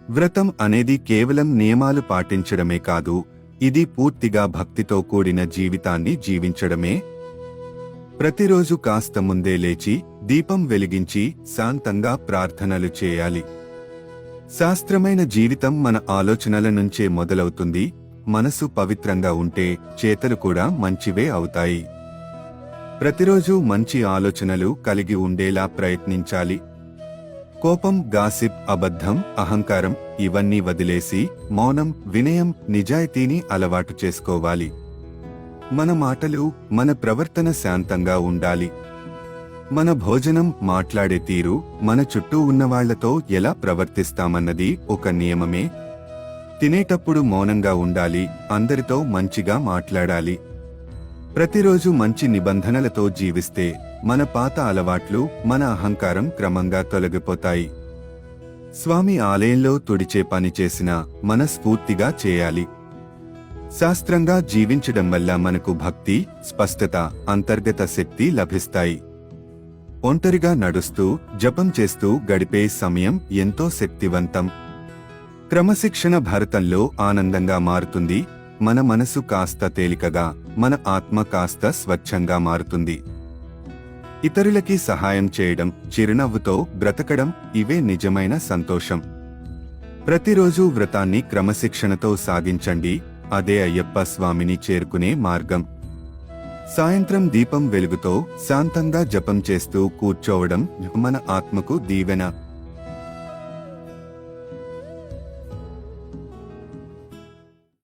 వ్రతం అనేది కేవలం నియమాలు పాటించడమే కాదు, ఇది పూర్తిగా భక్తితో కూడిన జీవితాన్ని జీవించడమే. ప్రతిరోజు కాస్త ముందే లేచి దీపం వెలిగించి శాంతంగా ప్రార్థనలు చేయాలి. శాస్త్రమైన జీవితం మన ఆలోచనల నుంచే మొదలవుతుంది. మనసు పవిత్రంగా ఉంటే చేతలు కూడా మంచివే అవుతాయి. ప్రతిరోజు మంచి ఆలోచనలు కలిగి ఉండేలా ప్రయత్నించాలి. కోపం, గాసిప్, అబద్ధం, అహంకారం ఇవన్నీ వదిలేసి మౌనం, వినయం, నిజాయితీని అలవాటు చేసుకోవాలి. మన మాటలు, మన ప్రవర్తన శాంతంగా ఉండాలి. మన భోజనం, మాట్లాడే తీరు, మన చుట్టూ ఉన్నవాళ్లతో ఎలా ప్రవర్తిస్తామన్నది ఒక నియమమే. తినేటప్పుడు మౌనంగా ఉండాలి, అందరితో మంచిగా మాట్లాడాలి. ప్రతిరోజు మంచి నిబంధనలతో జీవిస్తే మన పాత అలవాట్లు, మన అహంకారం క్రమంగా తొలగిపోతాయి. స్వామి ఆలయంలో తుడిచే పని చేసినా మనస్ఫూర్తిగా చేయాలి. శాస్త్రంగా జీవించడం వల్ల మనకు భక్తి, స్పష్టత, అంతర్గత శక్తి లభిస్తాయి. ఒంటరిగా నడుస్తూ, జపం చేస్తూ గడిపే సమయం ఎంతో శక్తివంతం. క్రమశిక్షణ భారతంలో ఆనందంగా మారుతుంది. మన మనసు కాస్త తేలికగా, మన ఆత్మ కాస్త స్వచ్ఛంగా మారుతుంది. ఇతరులకి సహాయం చేయడం, చిరునవ్వుతో బ్రతకడం ఇవే నిజమైన సంతోషం. ప్రతిరోజు వ్రతాన్ని క్రమశిక్షణతో సాగించండి. అదే అయ్యప్ప స్వామిని చేరుకునే మార్గం. సాయంత్రం దీపం వెలుగుతో శాంతంగా జపం చేస్తూ కూర్చోవడం మన ఆత్మకు దీవెన.